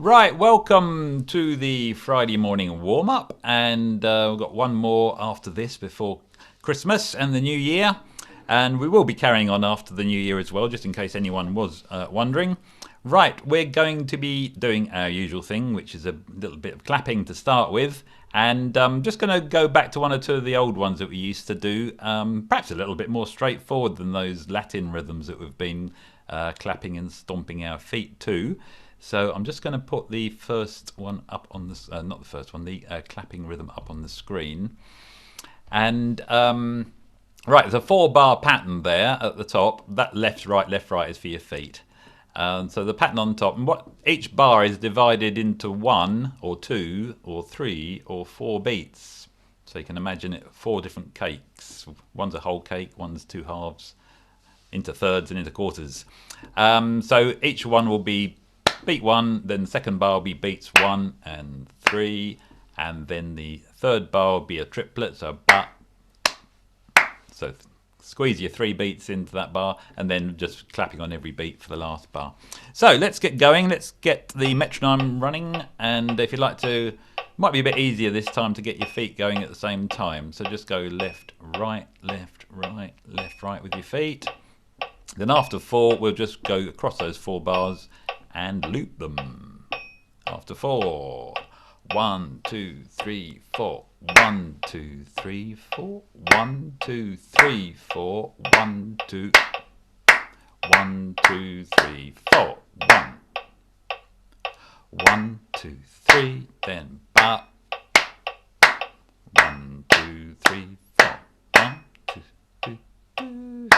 Right, welcome to the Friday morning warm-up, and we've got one more after this before Christmas and the New Year, and we will be carrying on after the New Year as well, just in case anyone was wondering. Right, we're going to be doing our usual thing, which is a little bit of clapping to start with, and I'm just going to go back to one or two of the old ones that we used to do, perhaps a little bit more straightforward than those Latin rhythms that we've been clapping and stomping our feet to. So I'm just going to put the first one up on this, not the first one, the clapping rhythm up on the screen. And right, there's a 4-bar pattern there at the top. That left, right is for your feet. So the pattern on top, and what each bar is divided into 1 or 2 or 3 or 4 beats. So you can imagine it 4 different cakes. One's a whole cake, one's 2 halves, into thirds and into quarters. So each one will be beat 1, then the second bar will be beats 1 and 3, and then the third bar will be a triplet, so so squeeze your 3 beats into that bar, and then just clapping on every beat for the last bar. So let's get going, let's get the metronome running, and if you'd like to, might be a bit easier this time to get your feet going at the same time, so just go left, right, left, right, left, right with your feet. Then after 4, we'll just go across those 4 bars and loop them. After 4, 1, 2, 3, 4, 1, 2, 3, 4, 1, 2, 3, 4, 1, 2, 1, 2, 3, 4, 1, 1, 2, 3, then ba, 1, 2, 3, 4, 1, 2, 3, 2.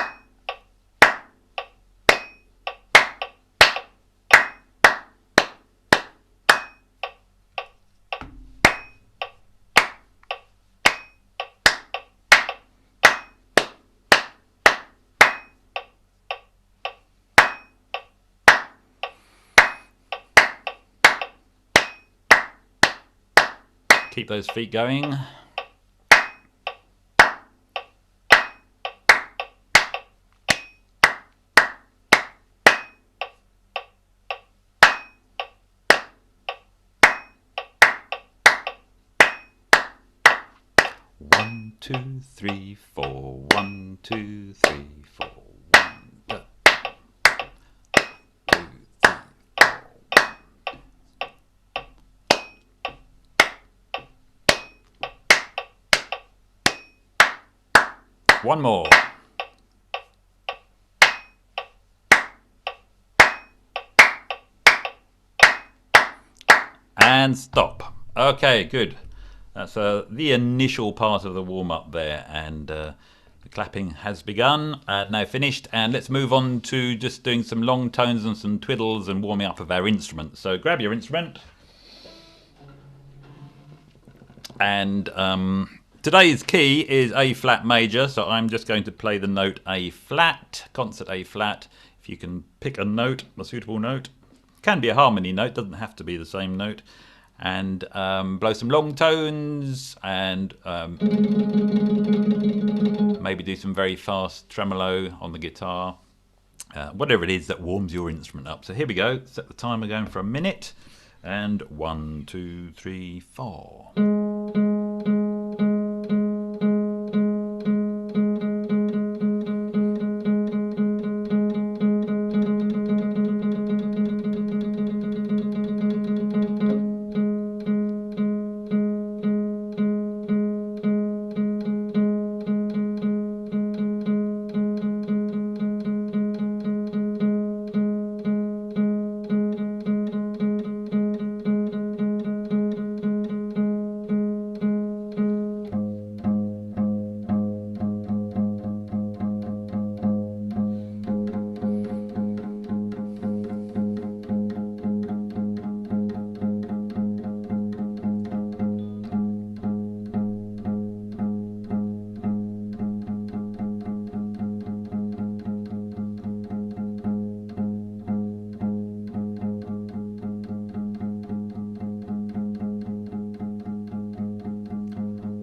Keep those feet going. One, two, three, four. 1, 2, 3, 4. 1, 2, 3, 4. One more. And stop. Okay, good. That's the initial part of the warm-up there, and the clapping has begun, now finished, and let's move on to just doing some long tones and some twiddles and warming up of our instrument. So grab your instrument, and today's key is A flat major, so I'm just going to play the note A flat, concert A flat. If you can pick a note, a suitable note, can be a harmony note, doesn't have to be the same note, and blow some long tones, and maybe do some very fast tremolo on the guitar, whatever it is that warms your instrument up. So here we go, set the timer going for a minute, and 1, 2, 3, 4.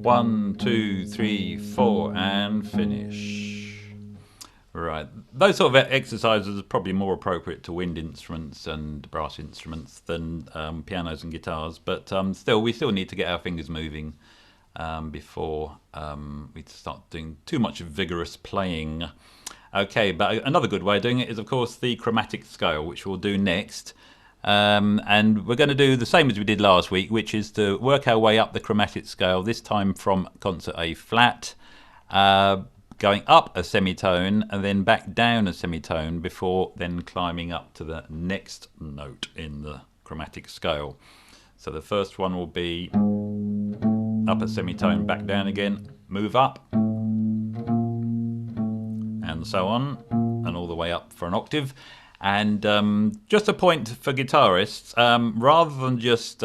One, two, three, four, and finish. Right, those sort of exercises are probably more appropriate to wind instruments and brass instruments than pianos and guitars. But still, we still need to get our fingers moving before we start doing too much vigorous playing. Okay, but another good way of doing it is, of course, the chromatic scale, which we'll do next. And we're going to do the same as we did last week, which is to work our way up the chromatic scale, this time from concert A flat, going up a semitone and then back down a semitone before then climbing up to the next note in the chromatic scale. So the first one will be up a semitone, back down again, move up, and so on, and all the way up for an octave. And just a point for guitarists, rather than just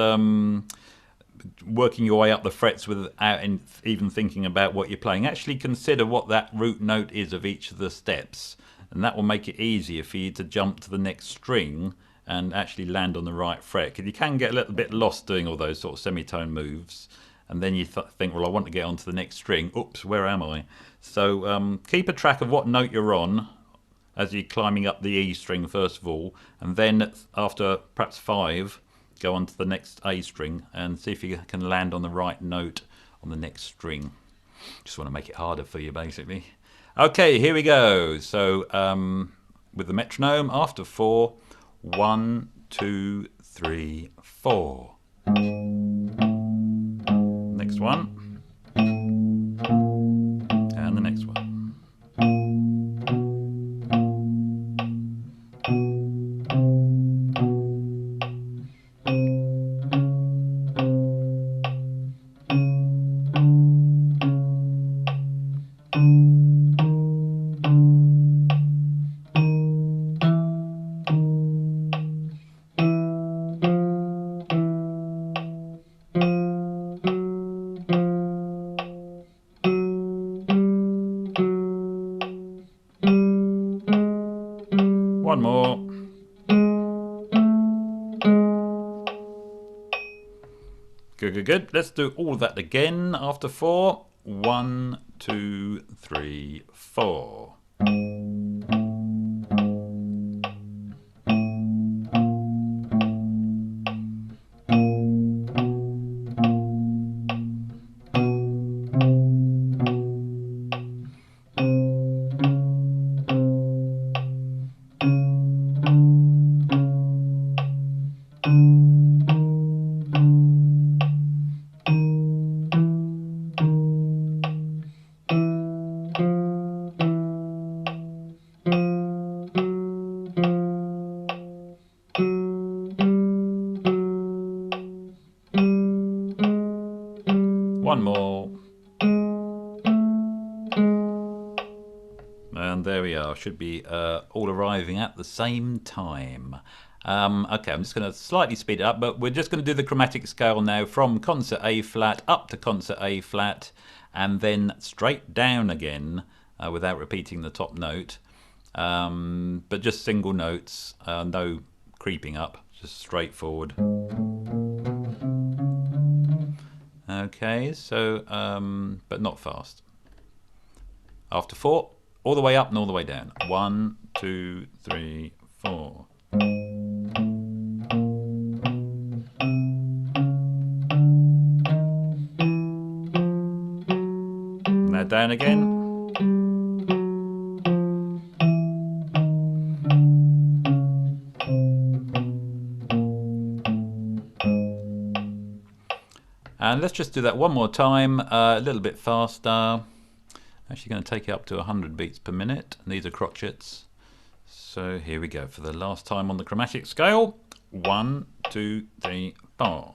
working your way up the frets without even thinking about what you're playing, actually consider what that root note is of each of the steps, and that will make it easier for you to jump to the next string and actually land on the right fret. Because you can get a little bit lost doing all those sort of semitone moves, and then you think, well, I want to get onto the next string. Oops, where am I? So keep a track of what note you're on as you're climbing up the E string first of all, and then after perhaps 5, go on to the next A string and see if you can land on the right note on the next string. Just want to make it harder for you, basically. Okay, here we go. So with the metronome, after 4, 1, 2, 3, 4. Next one. And the next one. One more. Good, good, good. Let's do all of that again after 4. 1, 2, 3, 4. One more. And there we are. Should be all arriving at the same time. Okay, I'm just going to slightly speed it up, but we're just going to do the chromatic scale now from concert A flat up to concert A flat and then straight down again without repeating the top note. But just single notes, no creeping up, just straightforward. Okay, so, but not fast. After 4, all the way up and all the way down. 1, 2, 3, 4. Now down again. And let's just do that one more time, a little bit faster. Actually going to take it up to 100 beats per minute. And these are crotchets. So here we go for the last time on the chromatic scale. 1, 2, 3, 4.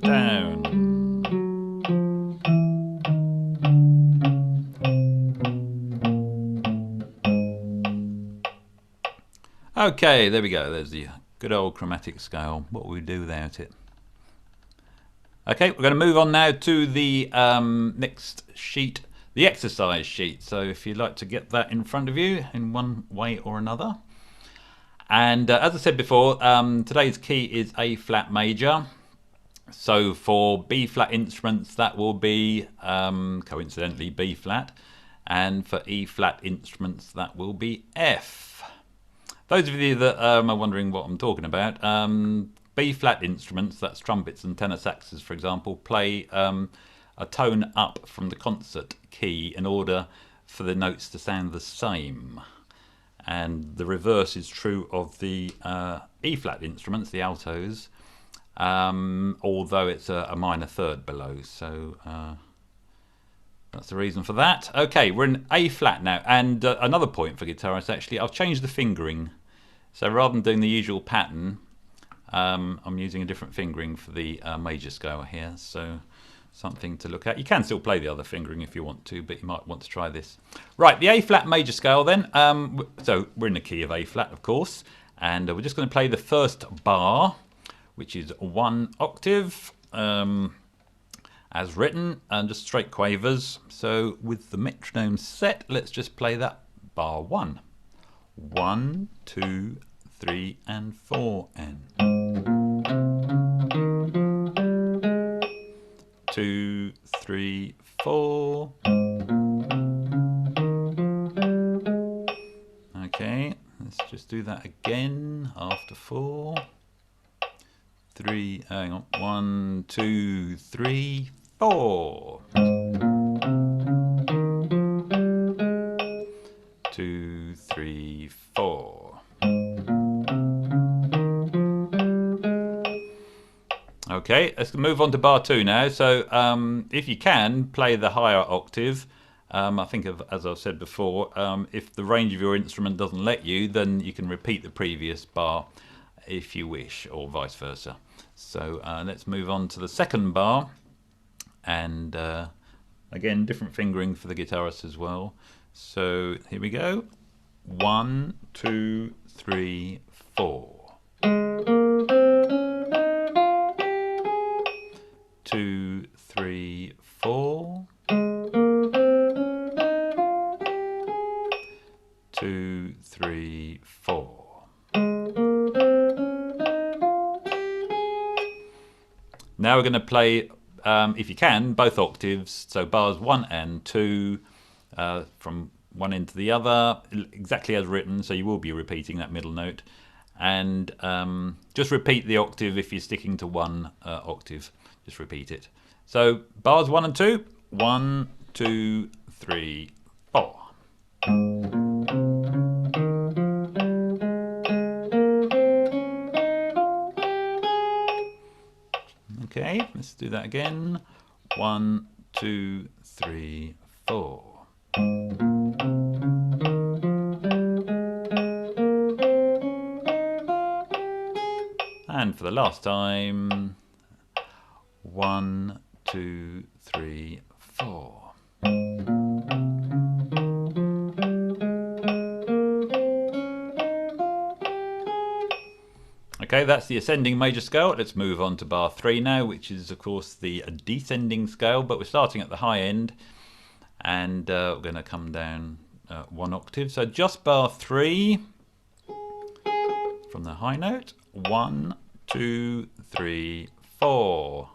Down. Okay, there we go. There's the good old chromatic scale. What will we do without it? Okay, we're going to move on now to the next sheet, the exercise sheet. So if you'd like to get that in front of you in one way or another. And as I said before, today's key is A flat major. So for B flat instruments, that will be coincidentally B flat, and for E flat instruments, that will be F. Those of you that are wondering what I'm talking about, B flat instruments, that's trumpets and tenor saxes, for example, play a tone up from the concert key in order for the notes to sound the same. And the reverse is true of the E flat instruments, the altos, although it's a minor third below. So that's the reason for that. Okay, we're in A flat now. And another point for guitarists, actually, I've changed the fingering. So rather than doing the usual pattern, I'm using a different fingering for the major scale here. So something to look at. You can still play the other fingering if you want to, but you might want to try this. Right, the A flat major scale then. So we're in the key of A flat, of course, and we're just going to play the first bar, which is 1 octave, as written, and just straight quavers. So with the metronome set, let's just play that bar 1. 1, 2, 3, and 4, and 2, 3, 4. Okay, let's just do that again after 4. 3, hang on, 1, 2, 3, 4. 2, 3, 4. Okay, let's move on to bar 2 now. So if you can, play the higher octave. I think, as I've said before, if the range of your instrument doesn't let you, then you can repeat the previous bar if you wish, or vice versa. So let's move on to the second bar. And again, different fingering for the guitarist as well. So here we go. 1, 2, 3, 4. 2, 3, 4. 2, 3, 4. Now we're going to play, if you can, both octaves. So bars 1 and 2, from one end to the other, exactly as written. So you will be repeating that middle note. And just repeat the octave if you're sticking to one octave. Just repeat it. So bars 1 and 2. 1, 2, 3, 4. Okay, let's do that again. 1, 2, 3, 4. And for the last time, 1, 2, 3, 4. Okay, that's the ascending major scale. Let's move on to bar 3 now, which is, of course, the descending scale, but we're starting at the high end, and we're going to come down 1 octave. So just bar 3 from the high note. 1, 2, 3, 4.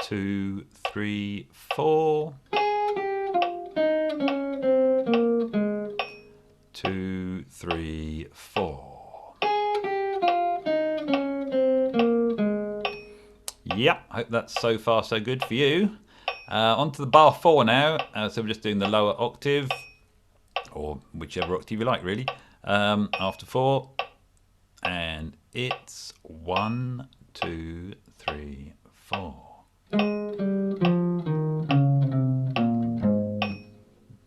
2, 3, 4. 2, 3, 4. Yeah, I hope that's so far so good for you. On to the bar 4 now. So we're just doing the lower octave, or whichever octave you like, really. After 4, and it's 1, 2, 3, 4.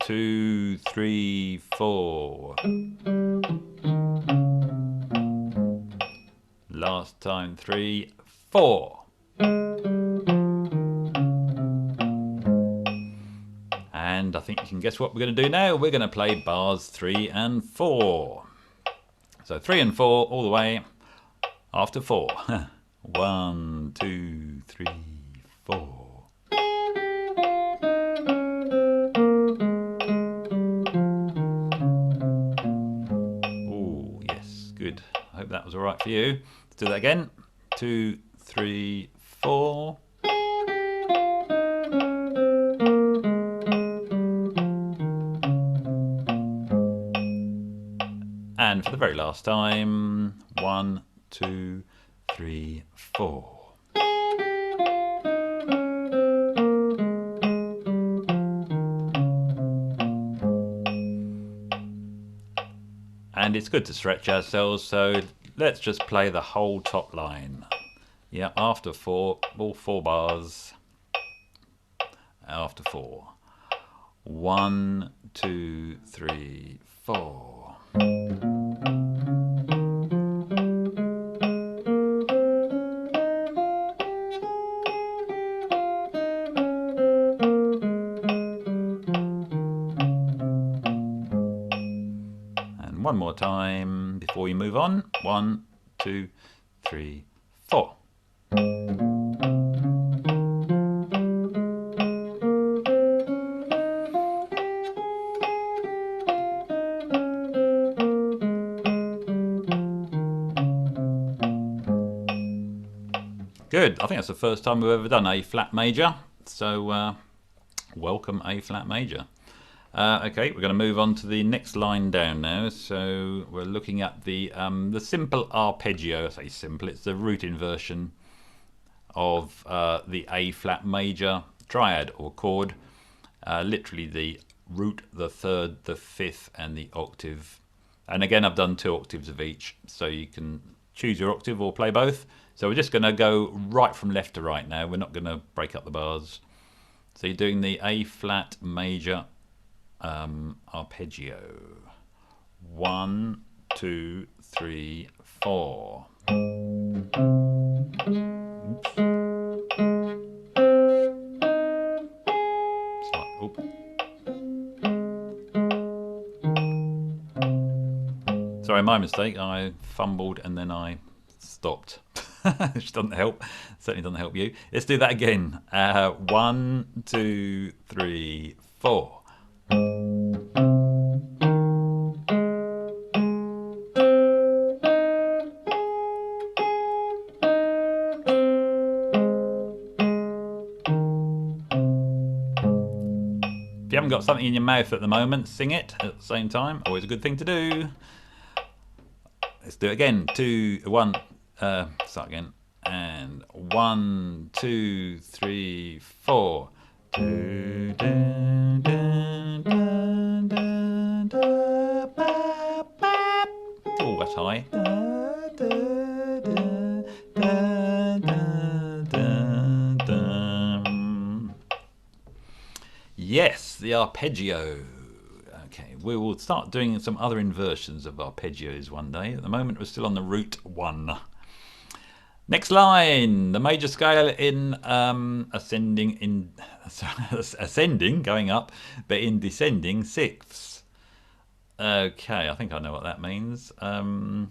2, 3, 4. Last time, 3, 4. And I think you can guess what we're going to do now. We're going to play bars 3 and 4. So 3 and 4 all the way after 4. 1, 2, 3, 4. was all right for you. Let's do that again. 2, 3, 4. And for the very last time, 1, 2, 3, 4. And it's good to stretch ourselves, so let's just play the whole top line. Yeah, after 4, all 4 bars. After 4. 1, 2, 3, 4. And one more time before you move on. 1, 2, 3, 4. Good. I think that's the first time we've ever done A flat major. So welcome A flat major. Okay, we're going to move on to the next line down now. So we're looking at the simple arpeggio. I say simple. It's the root inversion of the A flat major triad or chord. Literally the root, the third, the fifth, and the octave. And again, I've done 2 octaves of each, so you can choose your octave or play both. So we're just going to go right from left to right now. We're not going to break up the bars. So you're doing the A flat major arpeggio. 1, 2, 3, 4. Oops. Sorry, my mistake. I fumbled and then I stopped. Which doesn't help. Certainly doesn't help you. Let's do that again. 1, 2, 3, 4. If you haven't got something in your mouth at the moment, sing it at the same time. Always a good thing to do. Let's do it again. 2, 1. Start again. And 1, 2, 3, 4. Oh, that's high. Yes, the arpeggio. Okay, we will start doing some other inversions of arpeggios one day. At the moment, we're still on the root 1. Next line, the major scale in ascending, going up, but in descending sixths. Okay, I think I know what that means. No,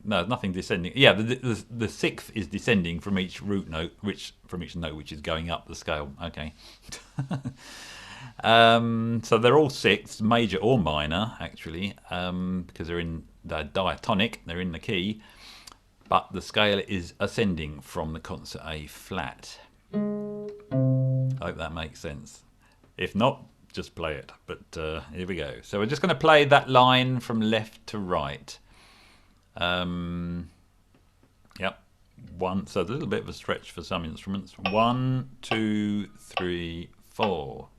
nothing descending. Yeah, the sixth is descending from each root note, from each note which is going up the scale. Okay. So they're all sixths, major or minor, actually, because they're diatonic. They're in the key. But the scale is ascending from the concert A flat. I hope that makes sense. If not, just play it. But here we go. So we're just going to play that line from left to right. Yep. 1. So a little bit of a stretch for some instruments. 1, 2, 3, 4.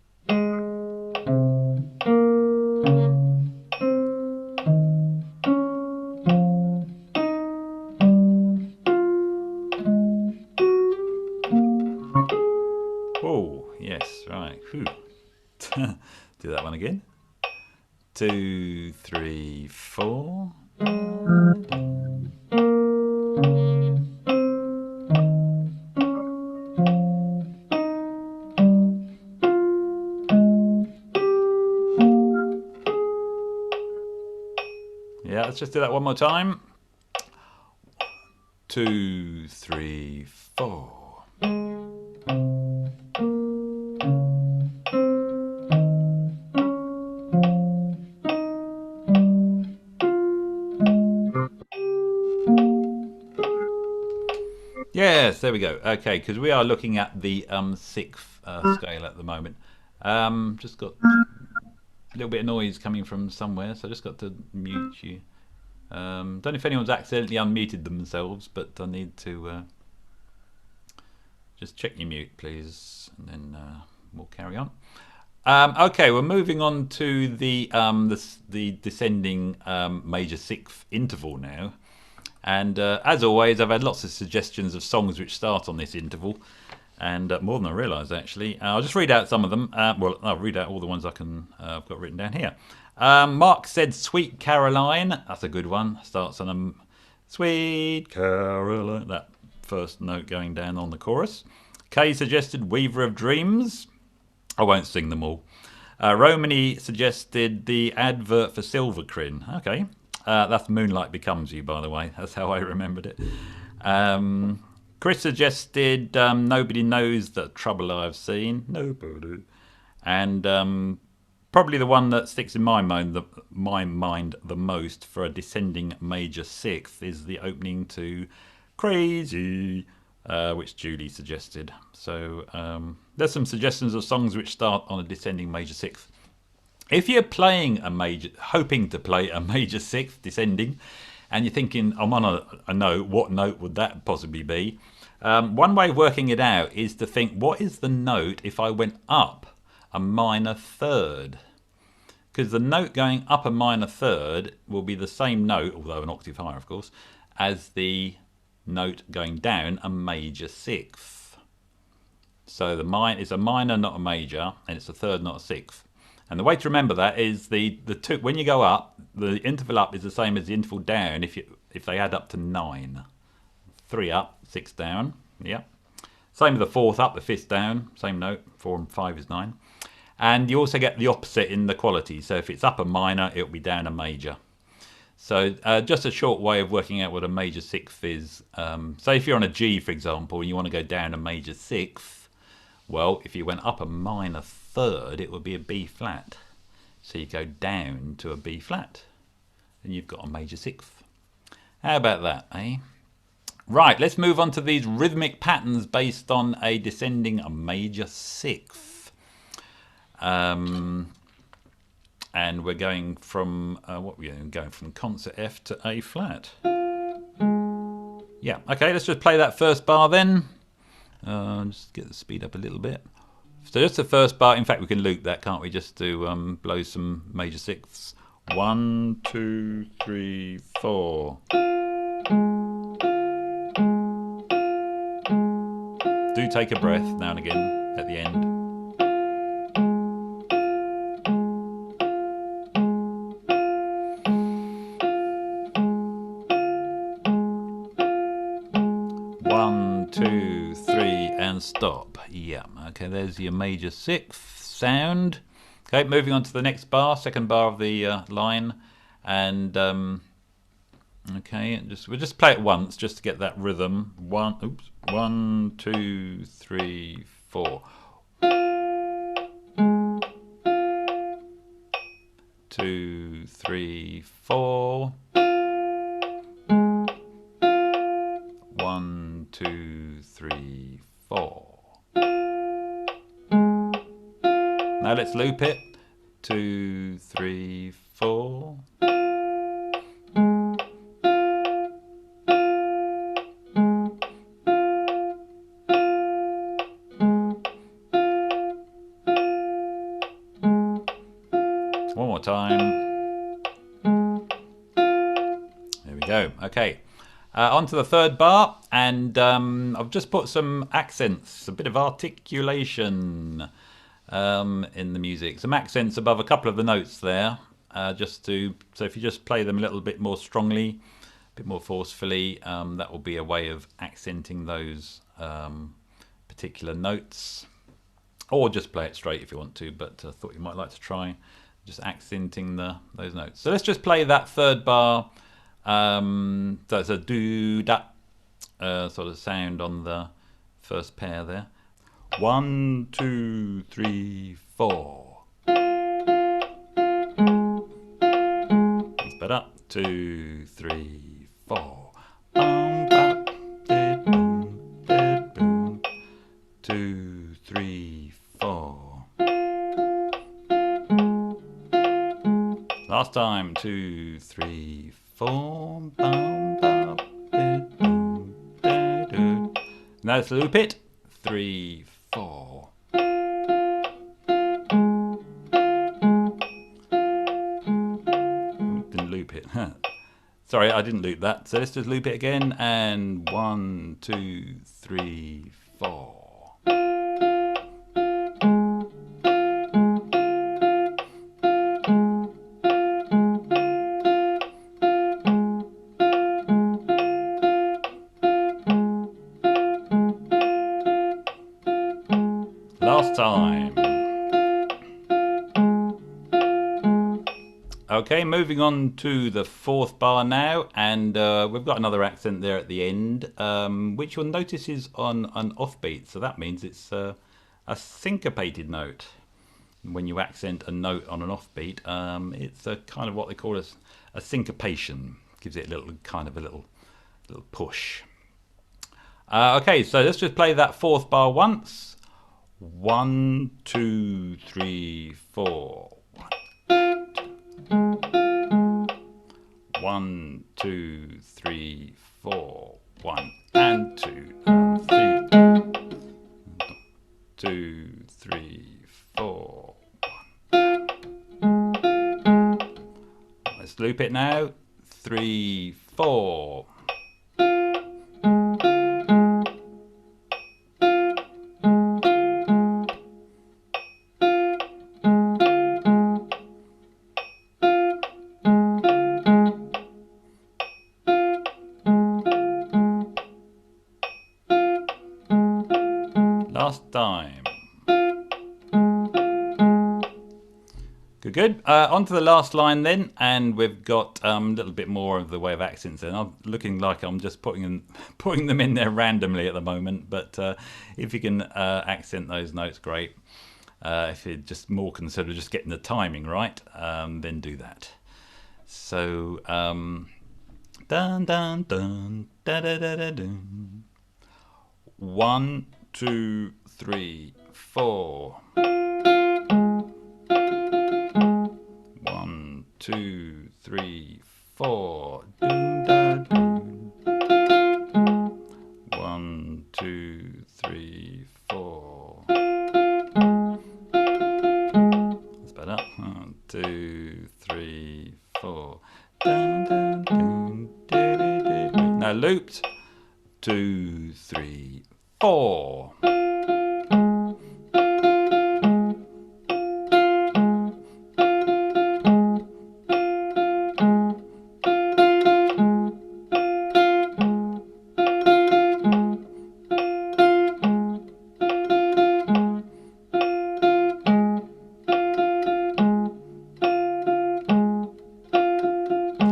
Oh, yes, right. Whew. Do that one again. 2, 3, 4. Yeah, let's just do that one more time. 2, 3, 4. there we go. Okay, because we are looking at the sixth scale at the moment. Just got a little bit of noise coming from somewhere, so I just got to mute you. Don't know if anyone's accidentally unmuted themselves, but I need to just check your mute, please, and then we'll carry on. Okay, we're moving on to the descending major sixth interval now. And as always, I've had lots of suggestions of songs which start on this interval, and more than I realised actually. I'll just read out some of them. Well, I'll read out all the ones I've got written down here. Mark said "Sweet Caroline." That's a good one. Starts on a "Sweet Caroline," that first note going down on the chorus. Kay suggested "Weaver of Dreams." I won't sing them all. Romany suggested the advert for Silvercrin. Okay. That's Moonlight Becomes You, by the way. That's how I remembered it. Chris suggested Nobody Knows the Trouble I've Seen. Nobody. And probably the one that sticks in my mind the most for a descending major sixth is the opening to Crazy, which Julie suggested. So there's some suggestions of songs which start on a descending major sixth. If you're playing hoping to play a major sixth descending, and you're thinking, I'm on a note, what note would that possibly be? One way of working it out is to think, what is the note if I went up a minor third? Because the note going up a minor third will be the same note, although an octave higher, of course, as the note going down a major sixth. So it's a minor, not a major, and it's a third, not a sixth. And the way to remember that is the two, when you go up, the interval up is the same as the interval down if they add up to 9. 3 up, 6 down. Yeah. Same with the fourth up, the fifth down, same note. 4 and 5 is 9. And you also get the opposite in the quality. So if it's up a minor, it'll be down a major. So just a short way of working out what a major sixth is. Say if you're on a G, for example, and you want to go down a major sixth, well, if you went up a minor third, it would be a B flat. So you go down to a B flat, and you've got a major sixth. How about that, eh? Right, let's move on to these rhythmic patterns based on a descending major sixth. And we're going from going from concert F to A flat. Yeah, okay, let's just play that first bar then. Just get the speed up a little bit. So just the first bar. In fact, we can loop that, can't we? Just to blow some major sixths. 1, 2, 3, 4. Do take a breath now and again at the end. One, 2, 3, and stop. Yeah, okay, there's your major sixth sound. Okay, moving on to the next bar, second bar of the line. And, okay, we'll just play it once just to get that rhythm. 1, 2, 3, 4. 2, 3, 4. 1, 2, 3, 4. Now let's loop it. 2, 3, 4. One more time. There we go. Okay. On to the third bar, and I've just put some accents, a bit of articulation in the music. Some accents above a couple of the notes there, so if you just play them a little bit more strongly, a bit more forcefully, that will be a way of accenting those particular notes. Or just play it straight if you want to, but I thought you might like to try just accenting those notes. So let's just play that third bar. So it's a do-da sort of sound on the first pair there. 1, 2, 3, 4. That's better. 2, 3, 4. Last time. 2, 3, 4. Bum, bum, boom, boom. Now let's loop it. 3, 4. Didn't loop it. Sorry, I didn't loop that. So let's just loop it again. And 1, 2, 3, 4. Last time. Okay, moving on to the fourth bar now, and we've got another accent there at the end, which you'll notice is on an offbeat, so that means it's a syncopated note. When you accent a note on an offbeat, it's a kind of what they call a syncopation. Gives it a little little push. Okay, so let's just play that fourth bar once. 1, 2, 3, 4. 1, 2, 3, 4. 1 and 2 and 3. 2, 3, 4. 1. Let's loop it now. 3, 4. Last time. Good. On to the last line then, and we've got a little bit more of the way of accents. And I'm looking like I'm just putting them in there randomly at the moment. But if you can accent those notes, great. If you're just more concerned with just getting the timing right, then do that. So dun dun dun da da da da dun. 1, 2, 3, 4. 1, 2, 3, 4. Doon, da, doon. 1, 2, 3, 4. That's better. 1, 2, 3, 4. Dun, dun, dun, dun, dun, dun. Now looped. 2, 3, 4.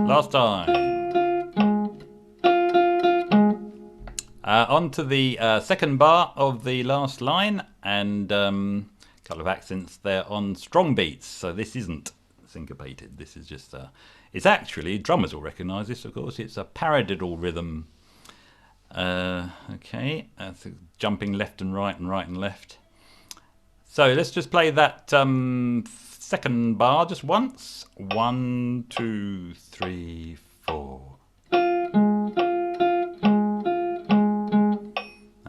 Last time. On to the second bar of the last line, and a couple of accents there on strong beats. So this isn't syncopated. This is just it's actually, drummers will recognise this, of course. It's a paradiddle rhythm. Okay, that's jumping left and right and left. So let's just play that second bar just once. 1, 2, 3, 4.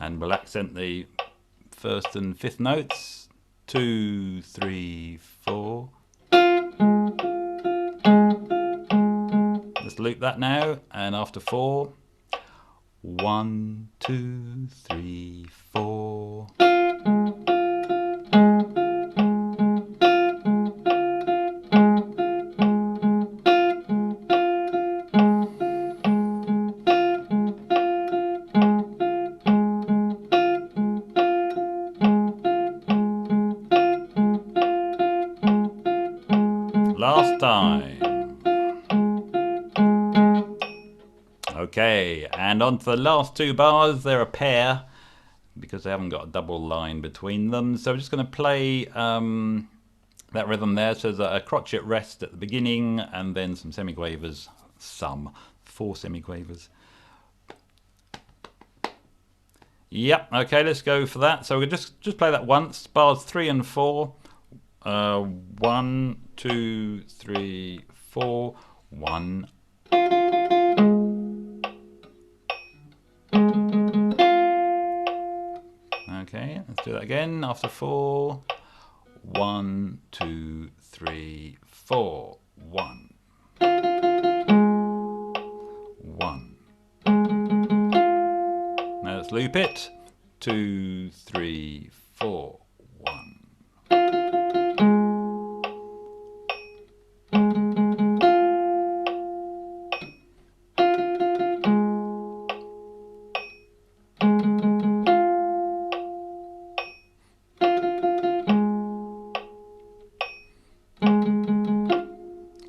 And we'll accent the first and fifth notes. 2, 3, 4. Let's loop that now, and after 4. 1, 2, 3, 4. Last time. Okay, and on to the last two bars. They're a pair because they haven't got a double line between them. So we're just going to play that rhythm there. So there's a crotchet rest at the beginning, and then some semiquavers. 4 semiquavers. Yep. Okay, let's go for that. So we'll just play that once. Bars 3 and 4. 1, 2, 3, 4, 1. Okay, let's do that again. After 4, 1, 2, 3, 4, 1. 1. Now let's loop it. 2, 3, 4, 1.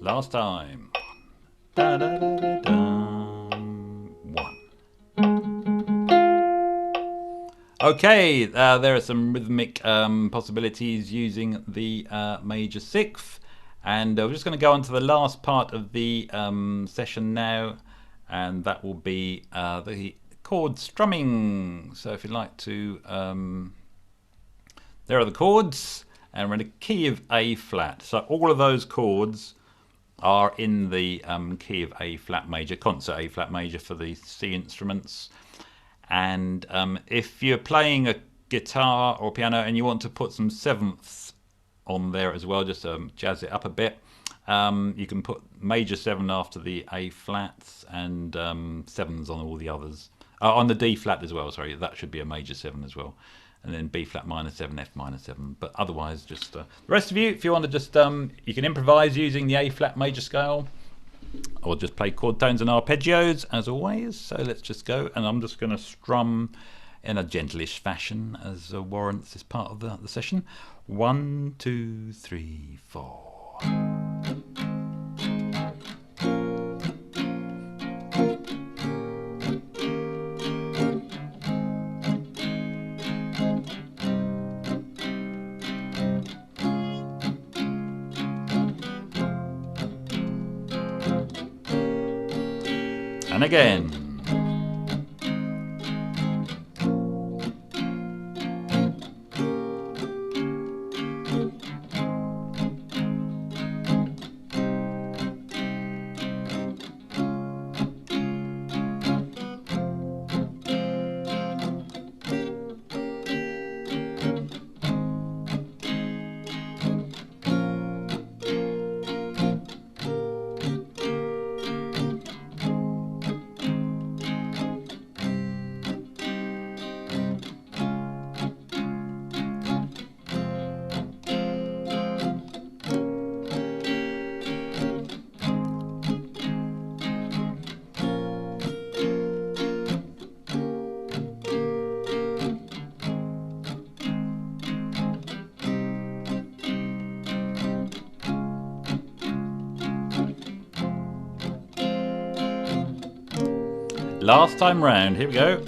Last time. Da, da, da, da, da. 1. Okay, there are some rhythmic possibilities using the major sixth, and we're just going to go on to the last part of the session now, and that will be the chord strumming. So if you'd like to, there are the chords, and we're in a key of A flat. So all of those chords are in the key of A flat major, concert A flat major for the C instruments. And if you're playing a guitar or piano and you want to put some sevenths on there as well, just to jazz it up a bit, you can put major 7 after the A flats and 7s on all the others. On the D flat as well, sorry, that should be a major 7 as well. And then B flat minor 7, F minor 7. But otherwise, just the rest of you, if you want to just, you can improvise using the A flat major scale, or just play chord tones and arpeggios as always. So let's just go, and I'm just going to strum in a gentlish fashion as warrants this part of the session. 1, 2, 3, 4. And again. Last time round, here we go.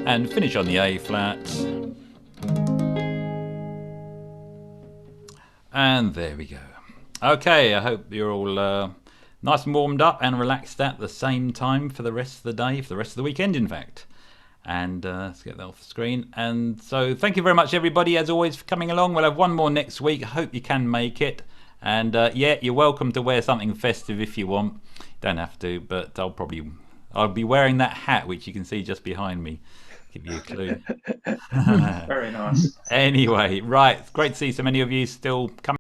And finish on the A flat. And there we go. Okay, I hope you're all nice and warmed up and relaxed at the same time for the rest of the day, for the rest of the weekend in fact. And let's get that off the screen. And so thank you very much everybody as always for coming along. We'll have one more next week. I hope you can make it. And yeah, you're welcome to wear something festive if you want. Don't have to, but I'll be wearing that hat which you can see just behind me. Give you a clue. Very nice. Anyway, right, it's great to see so many of you still coming.